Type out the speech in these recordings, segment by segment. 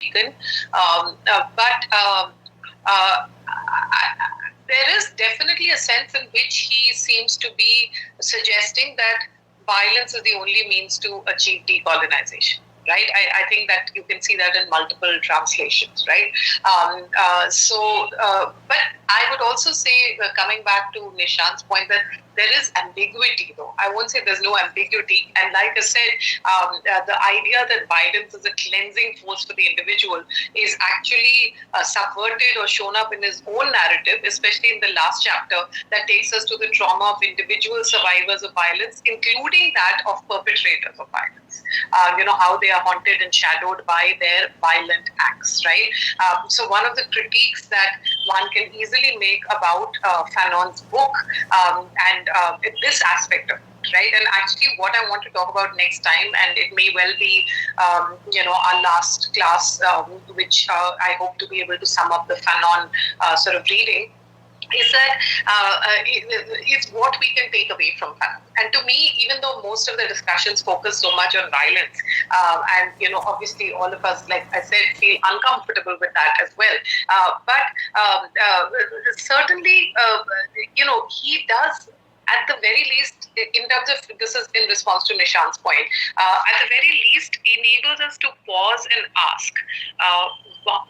taken. But there is definitely a sense in which he seems to be suggesting that violence is the only means to achieve decolonization. Right, I think that you can see that in multiple translations. Right, but I would also say, coming back to Nishant's point, that there is ambiguity, though. I won't say there's no ambiguity. And like I said, the idea that violence is a cleansing force for the individual is actually subverted or shown up in his own narrative, especially in the last chapter that takes us to the trauma of individual survivors of violence, including that of perpetrators of violence. How they are haunted and shadowed by their violent acts, right? So one of the critiques that one can easily make about Fanon's book and this aspect of it, right? And actually, what I want to talk about next time, and it may well be, our last class, which I hope to be able to sum up the Fanon sort of reading, is that is what we can take away from Fanon. And to me, even though most of the discussions focus so much on violence, and obviously all of us, like I said, feel uncomfortable with that as well. But certainly, he does, at the very least, in terms of, this is in response to Nishant's point, at the very least enables us to pause and ask,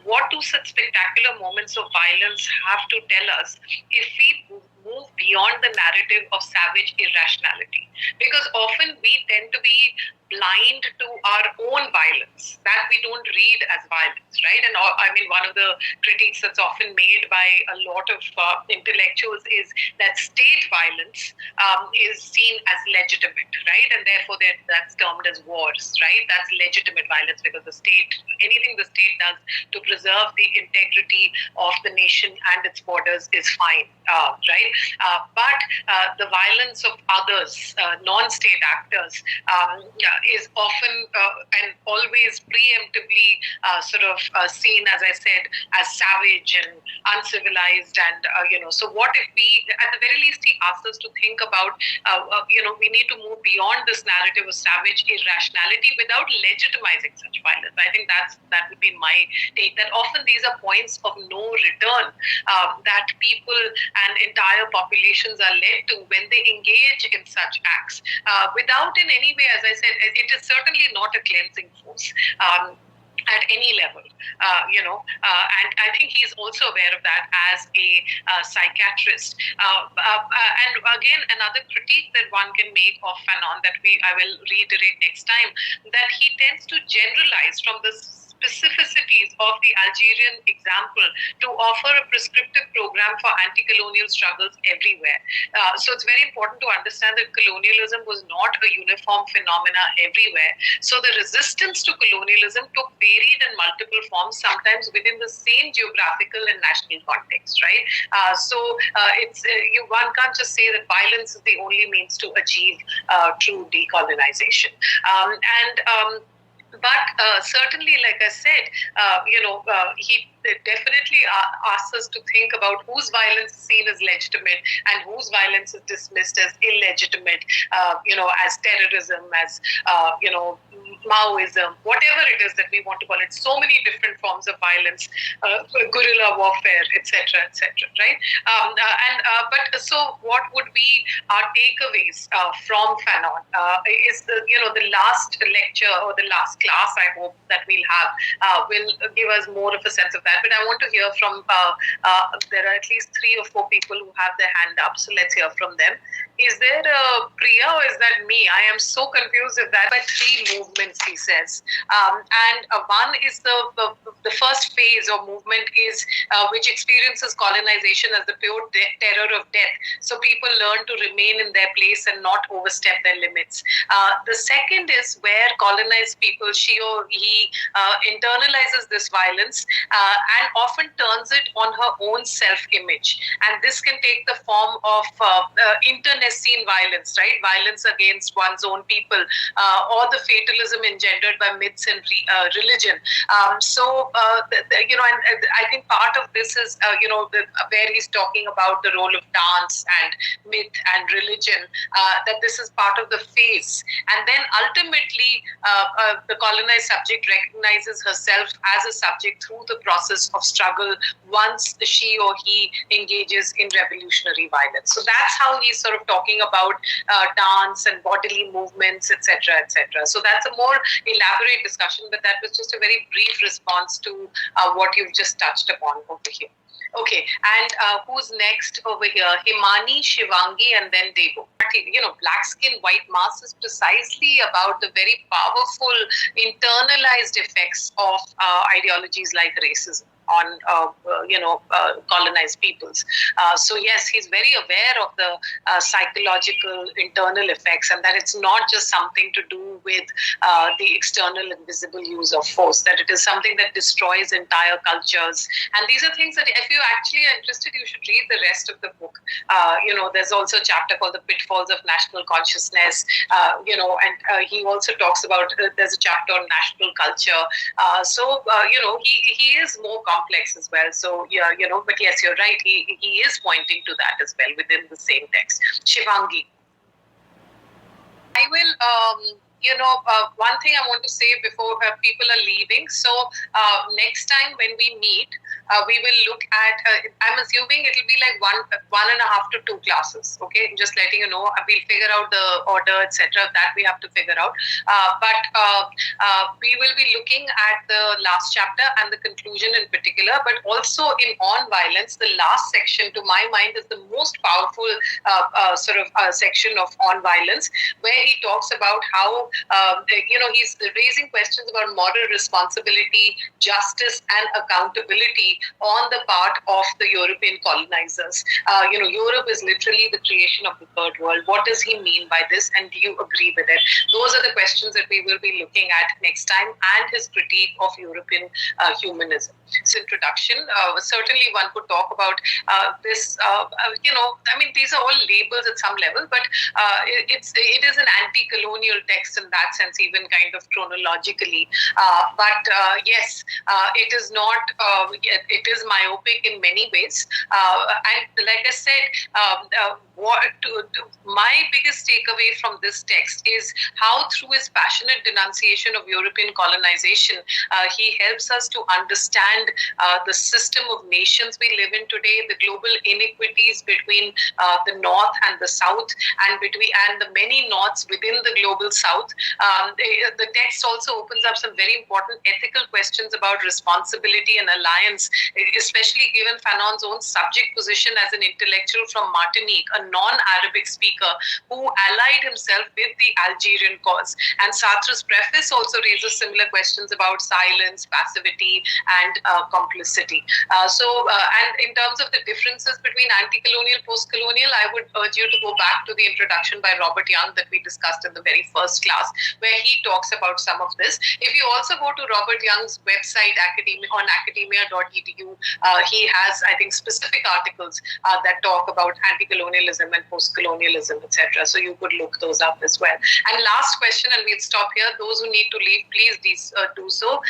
what do such spectacular moments of violence have to tell us if we move beyond the narrative of savage irrationality? Because often we tend to be blind to our own violence that we don't read as violence, right? And I mean, one of the critiques that's often made by a lot of intellectuals is that state violence is seen as legitimate, right? And therefore that's termed as wars, right? That's legitimate violence because anything the state does to preserve the integrity of the nation and its borders is fine, right? But the violence of others, non-state actors, is often and always preemptively seen, as I said, as savage and uncivilized. And so what if we, at the very least, he asks us to think about, we need to move beyond this narrative of savage irrationality without legitimizing such violence. I think that would be my take. That often these are points of no return that people and entire populations are led to when they engage in such acts, without in any way, as I said, it is certainly not a cleansing force. At any level, and I think he's also aware of that as a psychiatrist. And again, another critique that one can make of Fanon that I will reiterate next time, that he tends to generalize from the specificities of the Algerian example to offer a prescriptive program for anti-colonial struggles everywhere. So it's very important to understand that colonialism was not a uniform phenomena everywhere. So the resistance to colonialism took varied and multiple forms, sometimes within the same geographical and national context, right? One can't just say that violence is the only means to achieve true decolonization. But certainly, like I said, he definitely asks us to think about whose violence is seen as legitimate and whose violence is dismissed as illegitimate, as terrorism, as, Maoism, whatever it is that we want to call it. So many different forms of violence, guerrilla warfare, etc., right? So what would be our takeaways from Fanon? Is the last lecture or the last class, I hope, that we'll have will give us more of a sense of that. But I want to hear from, there are at least 3 or 4 people who have their hand up, so let's hear from them. Is there a Priya or is that me? I am so confused with that. By 3 movements, he says. And one is the first phase or movement is which experiences colonization as the pure terror of death. So people learn to remain in their place and not overstep their limits. The second is where colonized people, she or he, internalizes this violence and often turns it on her own self-image. And this can take the form of internecine violence, right? Violence against one's own people, or the fatalism engendered by myths and religion. And I think part of this is, where he's talking about the role of dance and myth and religion, that this is part of the face. And then ultimately, the colonized subject recognizes herself as a subject through the process of struggle once she or he engages in revolutionary violence. So that's how he's sort of talking about dance and bodily movements, etc., etc. So that's a more elaborate discussion, but that was just a very brief response to what you've just touched upon over here. Okay, and who's next over here? Himani, Shivangi, and then Devo. Black skin, white mask is precisely about the very powerful internalized effects of ideologies like racism on colonized peoples. So yes, he's very aware of the psychological internal effects, and that it's not just something to do with the external and visible use of force, that it is something that destroys entire cultures. And these are things that if you actually are interested, you should read the rest of the book. There's also a chapter called The Pitfalls of National Consciousness, and he also talks about, there's a chapter on national culture. He is more complex as well. So, but yes, you're right. He is pointing to that as well within the same text. Shivangi. I will, one thing I want to say before people are leaving. So next time when we meet, we will look at, I'm assuming it will be like one and a half to 2 classes. Okay, just letting you know. We'll figure out the order, etc. That we have to figure out. But we will be looking at the last chapter and the conclusion in particular, but also in On Violence, the last section, to my mind, is the most powerful section of On Violence, where he talks about how he's raising questions about moral responsibility, justice, and accountability on the part of the European colonizers. Europe is literally the creation of the third world. What does he mean by this? And do you agree with it? Those are the questions that we will be looking at next time, and his critique of European humanism. So introduction, certainly one could talk about this, these are all labels at some level, but it is an anti-colonial text in that sense, even kind of chronologically. Yes, it is not, it is myopic in many ways. And like I said, my biggest takeaway from this text is how, through his passionate denunciation of European colonization, he helps us to understand the system of nations we live in today, the global inequities between the North and the South, and the many Norths within the global South. The text also opens up some very important ethical questions about responsibility and alliance, especially given Fanon's own subject position as an intellectual from Martinique, a non-Arabic speaker who allied himself with the Algerian cause. And Sartre's preface also raises similar questions about silence, passivity, and complicity. And in terms of the differences between anti-colonial, post-colonial, I would urge you to go back to the introduction by Robert Young that we discussed in the very first class, where he talks about some of this. If you also go to Robert Young's website on academia.edu, he has, I think, specific articles that talk about anti-colonialism and post-colonialism, etc. So you could look those up as well. And last question, and we'll stop here. Those who need to leave, please do so.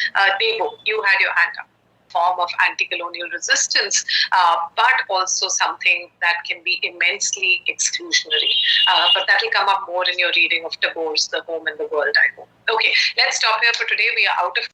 Debo, you had your hand up. Form of anti-colonial resistance, but also something that can be immensely exclusionary. But that will come up more in your reading of Tagore's The Home and the World, I hope. Okay, let's stop here for today. We are out of